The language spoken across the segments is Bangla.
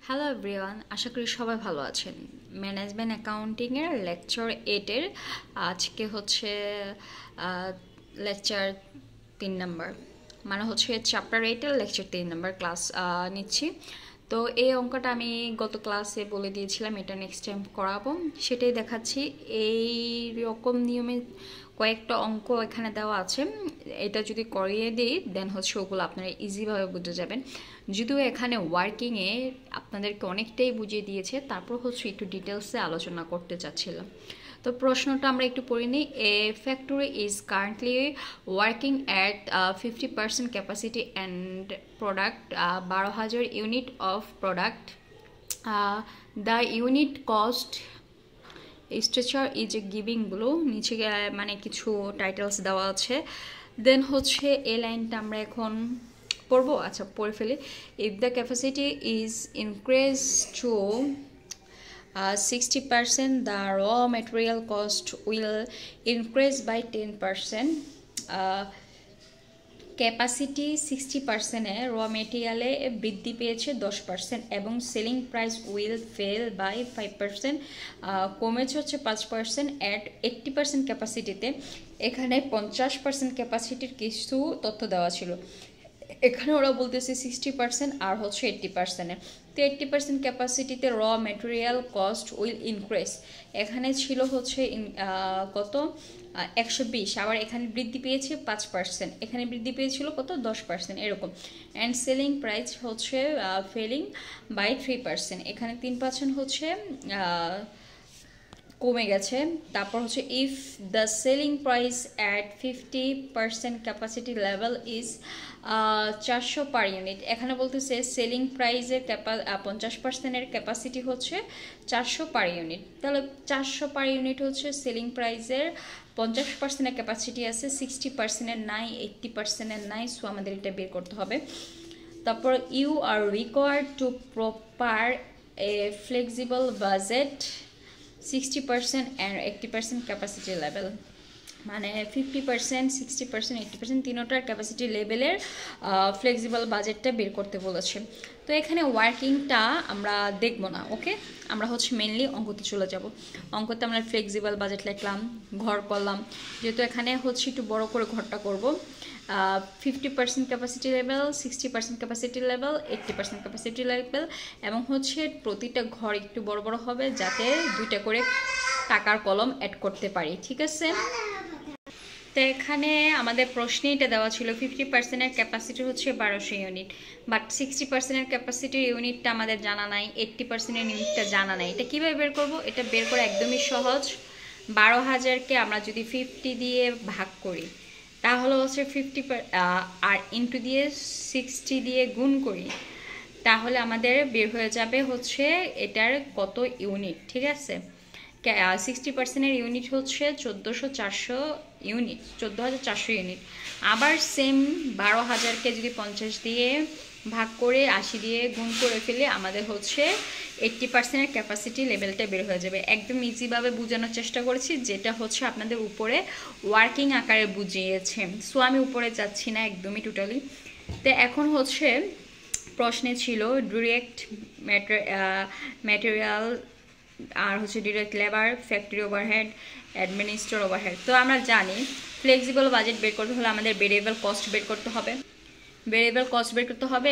হ্যালো এভরিওয়ান, আশা করি সবাই ভালো আছেন। ম্যানেজমেন্ট অ্যাকাউন্টিংয়ের লেকচার 8-এর আজকে হচ্ছে লেকচার 3 নম্বর, মানে হচ্ছে চ্যাপ্টার 8-এর লেকচার 3 নম্বর ক্লাস নিচ্ছি। তো এই অঙ্কটা আমি গত ক্লাসে বলে দিয়েছিলাম, এটা নেক্সট টাইম করাবো, সেটাই দেখাচ্ছি। এই রকম নিয়মে কয়েকটা অঙ্ক এখানে দেওয়া আছে, এটা যদি করিয়ে দিই দেন হচ্ছে ওগুলো আপনারা ইজিভাবে বুঝে যাবেন। যদিও এখানে ওয়ার্কিংয়ে আপনাদেরকে অনেকটাই বুঝিয়ে দিয়েছে, তারপর হচ্ছে একটু ডিটেলসে আলোচনা করতে চাচ্ছিলাম। তো প্রশ্নটা আমরা একটু পড়ে নিই। এ factory is currently working at 50% capacity and product 12,000 unit of product. The unit cost structure is a giving গুলো নিচে মানে কিছু টাইটেলস দেওয়া আছে। দেন হচ্ছে এই লাইনটা আমরা এখন পড়বো। আচ্ছা, পড়ে ফেলি। If the capacity is increase to 60%, the raw material cost will increase by 10%. Capacity 60%-এ র মেটেরিয়ালে বৃদ্ধি পেয়েছে 10% এবং selling price will fall by 5%, কমেছে হচ্ছে 5% অ্যাট 80% ক্যাপাসিটিতে। এখানে 50% ক্যাপাসিটির কিছু তথ্য দেওয়া ছিল, এখানে ওরা বলতেছে 60% আর হচ্ছে 80%-এ। তো 80% ক্যাপাসিটিতে র মেটেরিয়াল কস্ট উইল ইনক্রিজ, এখানে ছিল হচ্ছে কত 120, আবার এখানে বৃদ্ধি পেয়েছে 5%, এখানে বৃদ্ধি পেয়েছিল কত 10%, এরকম। অ্যান্ড সেলিং প্রাইস হচ্ছে ফেলিং বাই 3%, এখানে 3% হচ্ছে কমে গেছে। তারপর হচ্ছে if the selling price at 50% capacity level is 400 per unit, এখানে বলতেছে সেলিং প্রাইসের 50%-এর ক্যাপাসিটি হচ্ছে 400 পার ইউনিট। তাহলে 400 পার ইউনিট হচ্ছে সেলিং প্রাইসের 50%-এর ক্যাপাসিটি আছে, 60%-এর নাই, 80%-এর নাই। সো আমাদের এটা বের করতে হবে। তারপর you are required to prepare a flexible budget 60% and 80% capacity level, মানে 50%, 60%, 80% তিনোটার ক্যাপাসিটি লেভেলের ফ্লেক্সিবল বাজেটটা বের করতে বলেছে। তো এখানে ওয়ার্কিংটা আমরা দেখব না, ওকে, আমরা হচ্ছে মেনলি অঙ্কতে চলে যাব। অঙ্কতে আমরা ফ্লেক্সিবল বাজেট লিখলাম, ঘর করলাম, যেহেতু এখানে হচ্ছে একটু বড় করে ঘরটা করব। 50% capacity level, 60% capacity level, 80% capacity level, এবং হচ্ছে প্রতিটা ঘর একটু বড় বড় হবে যাতে দুইটা করে টাকার কলম অ্যাড করতে পারি, ঠিক আছে। তো এখানে আমাদের প্রশ্নে এটা দেওয়া ছিল 50%-এর ক্যাপাসিটি হচ্ছে 1200 ইউনিট, বাট 60%-এর ক্যাপাসিটির ইউনিটটা আমাদের জানা নাই, 80%-এর ইউনিটটা জানা নাই। এটা কীভাবে বের করব? এটা বের করা একদমই সহজ। 12,000-কে আমরা যদি 50 দিয়ে ভাগ করি তাহলে হচ্ছে 50, আর ইন্টু দিয়ে 60 দিয়ে গুণ করি তাহলে আমাদের বের হয়ে যাবে হচ্ছে এটার কত ইউনিট, ঠিক আছে। 60%-এর ইউনিট হচ্ছে 14,400 ইউনিট, 14,400 ইউনিট। আবার সেম 12,000-কে যদি 50 দিয়ে ভাগ করে 80 দিয়ে গুণ করে ফেলে আমাদের হচ্ছে 80%-এর ক্যাপাসিটি লেভেলটা বের হয়ে যাবে। একদম ইজিভাবে বোঝানোর চেষ্টা করেছি, যেটা হচ্ছে আপনাদের উপরে ওয়ার্কিং আকারে বুঝিয়েছে। সো আমি উপরে যাচ্ছি না একদমই টোটালি। তো এখন হচ্ছে প্রশ্নে ছিল ডিরেক্ট ম্যাটেরিয়াল আর হচ্ছে direct labour, factory overhead, administrator overhead. তো আমরা জানি ফ্লেক্সিবল বাজেট বের করতে হলে আমাদের ভেরিয়েবল কস্ট বের করতে হবে,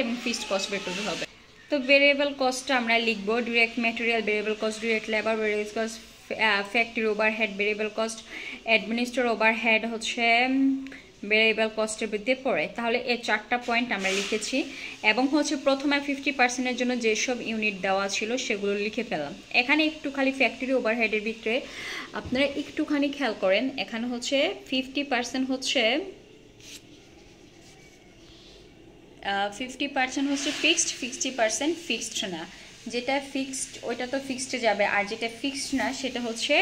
এবং ফিক্সড কস্ট বের করতে হবে। তো ভেরিয়েবল কস্টটা আমরা লিখব direct material variable cost, direct labour variable cost, factory overhead variable cost, administrator overhead হচ্ছে ভেরিয়েবল কস্টের ভিত্তিতে পড়ে। তাহলে এই 4টা পয়েন্ট আমরা লিখেছি, এবং হচ্ছে প্রথমে 50%-এর জন্য যেসব ইউনিট দেওয়া ছিল সেগুলো লিখে ফেলাম। এখানে একটু খালি ফ্যাক্টরি ওভারহেডের ভিতরে আপনারা একটুখানি খেয়াল করেন, এখানে হচ্ছে 50% হচ্ছে 50% হচ্ছে ফিক্সড, 60% ফিক্সড না। যেটা ফিক্সড ওইটা তো ফিক্সডে যাবে, আর যেটা ফিক্সড না সেটা হচ্ছে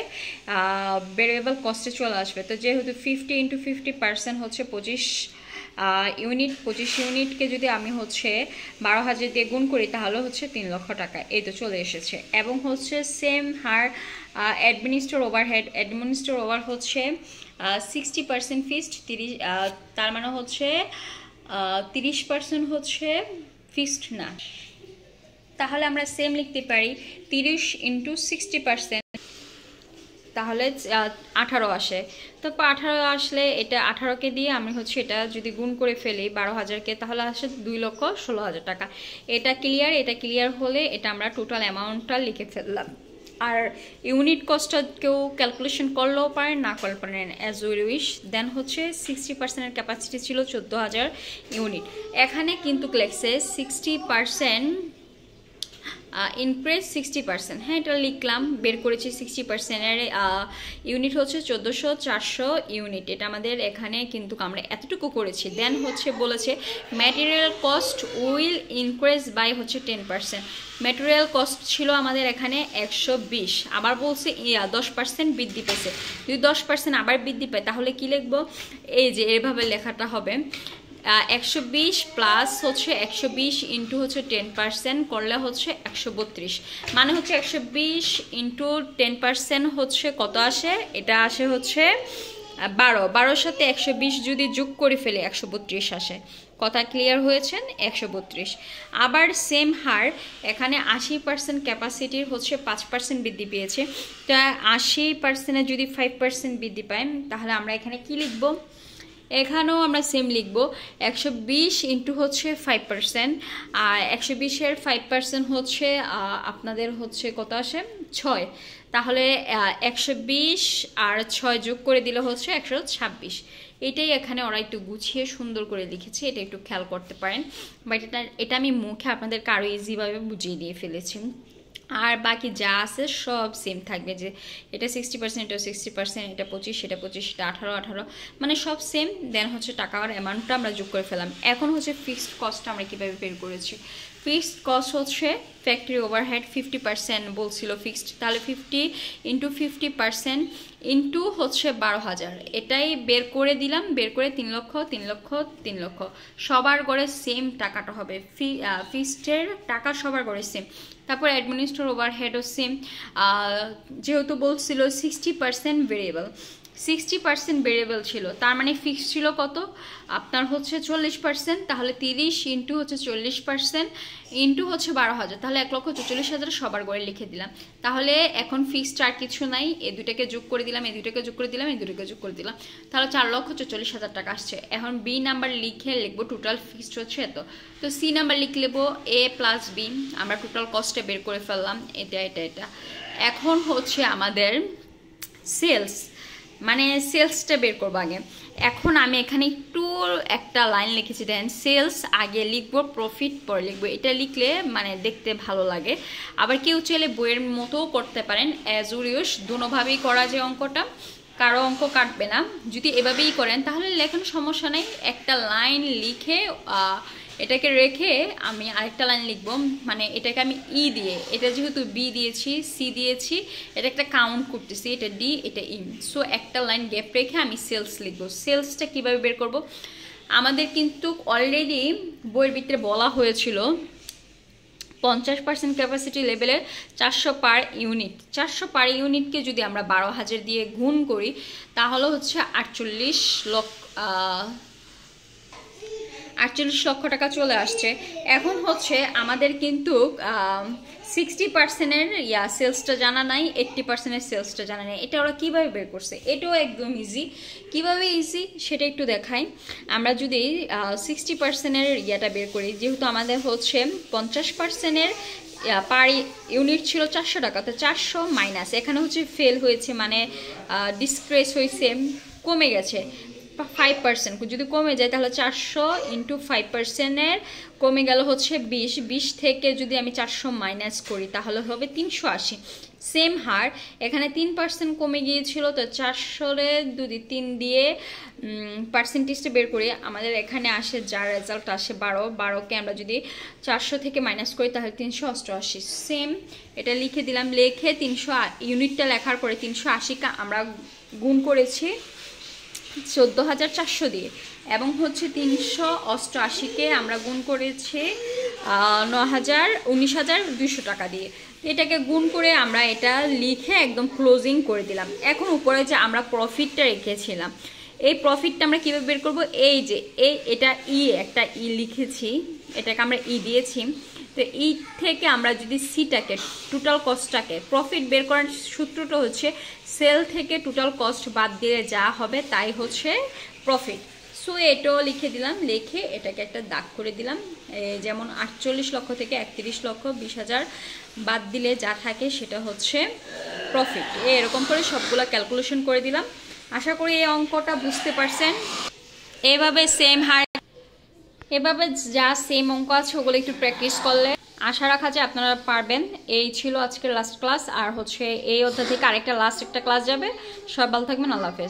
ভেরিয়েবল কস্টে চলে আসবে। তো যেহেতু 50 × 50% হচ্ছে 25 ইউনিট, 25 ইউনিটকে যদি আমি হচ্ছে 12,000 দিয়ে গুণ করি তাহলে হচ্ছে 3 লক্ষ টাকা, এই তো চলে এসেছে। এবং হচ্ছে সেম হার অ্যাডমিনিস্ট্রেটর ওভার হচ্ছে 60% ফিক্সড, 30, তার মানে হচ্ছে 30% হচ্ছে ফিক্সড না। তাহলে আমরা সেম লিখতে পারি 30 ইন্টু 60%, তাহলে 18 আসে। তো 18 আসলে এটা 18কে দিয়ে আমি হচ্ছে এটা যদি গুণ করে ফেলি 12,000কে, তাহলে আসে 2,16,000 টাকা। এটা ক্লিয়ার? এটা ক্লিয়ার হলে এটা আমরা টোটাল অ্যামাউন্টটা লিখে ফেললাম। আর ইউনিট কস্টটা কেউ ক্যালকুলেশন করলেও পারেন, না করলে পারেন, অ্যাজ ইউ উইশ। দেন হচ্ছে 60%-এর ক্যাপাসিটি ছিল 14,000 ইউনিট। এখানে কিন্তু লেখছে 60% ইনক্রিজ 60%, হ্যাঁ এটা লিখলাম, বের করেছি 60%-এর ইউনিট হচ্ছে 1400-400 ইউনিট। এটা আমাদের এখানে কিন্তু আমরা এতটুকু করেছি। দেন হচ্ছে বলেছে material cost will increase by হচ্ছে 10%। ম্যাটেরিয়াল কস্ট ছিল আমাদের এখানে 120, আবার বলছে 10% বৃদ্ধি পেয়েছে। যদি 10% আবার বৃদ্ধি পায় তাহলে কি লিখবো? এই যে এভাবে লেখাটা হবে 120 প্লাস হচ্ছে 120 ইন্টু হচ্ছে 10% করলে হচ্ছে 132, মানে হচ্ছে 120 ইন্টু 10% হচ্ছে কত আসে? এটা আসে হচ্ছে 12 সাথে 120 যদি যোগ করে ফেলে 132 আসে। কথা ক্লিয়ার হয়েছেন? 132। আবার সেম হার এখানে 80% ক্যাপাসিটির হচ্ছে 5% বৃদ্ধি পেয়েছে। তো 80%-এ যদি 5% বৃদ্ধি পায় তাহলে আমরা এখানে কি লিখব? এখানেও আমরা সেম লিখব 120 ইন্টু হচ্ছে 5%, আর 120-এর 5% হচ্ছে আপনাদের হচ্ছে কত আসে? 6। তাহলে 120 আর 6 যোগ করে দিলে হচ্ছে 126। এটাই এখানে ওরা একটু গুছিয়ে সুন্দর করে লিখেছে, এটা একটু খেয়াল করতে পারেন। বাট এটা আমি মুখে আপনাদেরকে আরও ইজিভাবে বুঝিয়ে দিয়ে ফেলেছি। আর বাকি যা আছে সব সেম থাকবে, যে এটা 60%, এটা 60%, এটা 25, এটা 25, এটা 18, মানে সব সেম। দেন হচ্ছে টাকার অ্যামাউন্টটা আমরা যোগ করে ফেলাম। এখন হচ্ছে ফিক্সড কস্টটা আমরা কীভাবে বের করেছি? ফিক্সড কস্ট হচ্ছে ফ্যাক্টরি ওভারহেড 50% বলছিল ফিক্সড, তাহলে 50 ইন্টু 50% ইন্টু হচ্ছে 12,000, এটাই বের করে দিলাম। বের করে 3 লক্ষ 3 লক্ষ 3 লক্ষ, সবার গড়ে সেম টাকাটা হবে। ফিক্সডের টাকা সবার গড়ে সেম। তারপর অ্যাডমিনিস্ট্রেটিভ ওভারহেডও সেম, যেহেতু বলছিল 60% ভেরিয়েবল, 60% ভেরিয়েবল ছিল, তার মানে ফিক্সড ছিল কত? আপনার হচ্ছে 40%, তাহলে 30 ইন্টু হচ্ছে 40% ইন্টু হচ্ছে 12,000, তাহলে 1,44,000 সবার গড়ে লিখে দিলাম। তাহলে এখন ফিক্সড আর কিছু নাই, এই দুটাকে যোগ করে দিলাম, এই দুটাকে যোগ করে দিলাম, এই দুটাকে যোগ করে দিলাম, তাহলে 4,44,000 টাকা আসছে। এখন বি নাম্বার লিখে লিখবো টোটাল ফিক্সড হচ্ছে এত। তো সি নাম্বার লিখে নেবো এ প্লাস বি, আমরা টোটাল কস্টে বের করে ফেললাম, এটা এটা এটা। এখন হচ্ছে আমাদের সেলস, মানে সেলসটা বের করবো আগে। এখন আমি এখানে একটু একটা লাইন লিখেছি, দেন সেলস আগে লিখবো, প্রফিট পরে লিখবো। এটা লিখলে মানে দেখতে ভালো লাগে। আবার কেউ চাইলে বইয়ের মতোও করতে পারেন, অ্যাজ ইউস, দুনোভাবেই করা যায় অঙ্কটা, কারো অঙ্ক কাটবে না। যদি এভাবেই করেন তাহলে লেখার সমস্যা নেই, একটা লাইন লিখে এটাকে রেখে আমি আরেকটা লাইন লিখবো, মানে এটাকে আমি ই দিয়ে, এটা যেহেতু বি দিয়েছি, সি দিয়েছি, এটা একটা কাউন্ট করতেছি, এটা ডি, এটা ই, সো একটা লাইন গ্যাপ রেখে আমি সেলস লিখবো। সেলসটা কিভাবে বের করব? আমাদের কিন্তু অলরেডি বইয়ের ভিতরে বলা হয়েছিল 50% ক্যাপাসিটি লেভেলে 400 পার ইউনিট। 400 পার ইউনিটকে যদি আমরা 12,000 দিয়ে গুণ করি তাহলে হচ্ছে 48 লক্ষ টাকা চলে আসছে। এখন হচ্ছে আমাদের কিন্তু 60%-এর সেলসটা জানা নাই, 80%-এর সেলসটা জানা নেই। এটা ওরা কীভাবে বের করছে? এটাও একদম ইজি। কীভাবে ইজি সেটা একটু দেখাই। আমরা যদি 60%-এর ইয়াটা বের করি, যেহেতু আমাদের হচ্ছে 50%-এর পার ইউনিট ছিল 400 টাকা, তো 400 মাইনাস, এখানে হচ্ছে ফেল হয়েছে, মানে ডিসক্রেস হয়েছে, কমে গেছে 5%। যদি কমে যায় তাহলে 400 ইন্টু 5%-এর কমে গেল হচ্ছে 20। 20 থেকে যদি আমি 400 মাইনাস করি তাহলে হবে 380। সেম হার এখানে 3% কমে গিয়েছিল, তো 400-এ যদি 3 দিয়ে পার্সেন্টেজটা বের করি আমাদের এখানে আসে, যার রেজাল্ট আসে 12কে আমরা যদি 400 থেকে মাইনাস করি তাহলে 388। সেম এটা লিখে দিলাম, লিখে 300 ইউনিটটা লেখার পরে 380কে আমরা গুণ করেছি 14,400 দিয়ে, এবং হচ্ছে 388কে আমরা গুণ করেছি 19,200 টাকা দিয়ে। এটাকে গুণ করে আমরা এটা লিখে একদম ক্লোজিং করে দিলাম। এখন উপরে যে আমরা প্রফিটটা রেখেছিলাম, এই প্রফিটটা আমরা কীভাবে বের করবো? এই যে এটা একটা ই লিখেছি, এটাকে আমরা ই দিয়েছি, তো এই থেকে আমরা যদি সিটাকে টোটাল কস্টটাকে প্রফিট বের করার সূত্রটা হচ্ছে সেল থেকে টোটাল কস্ট বাদ দিলে যা হবে তাই হচ্ছে প্রফিট। সো এটাও লিখে দিলাম, লিখে এটাকে একটা দাগ করে দিলাম। যেমন 48 লক্ষ থেকে 31 লক্ষ 20,000 বাদ দিলে যা থাকে সেটা হচ্ছে প্রফিট। এরকম করে সবগুলো ক্যালকুলেশন করে দিলাম। আশা করি এই অঙ্কটা বুঝতে পারছেন। এভাবে যা সেম অঙ্ক আছে ওগুলো একটু প্র্যাকটিস করলে আশা রাখা যায় আপনারা পারবেন। এই ছিল আজকের লাস্ট ক্লাস, আর হচ্ছে এই অধ্যায় থেকে আরেকটা লাস্ট একটা ক্লাস যাবে। সবাই ভালো থাকবেন, আল্লাহ হাফেজ।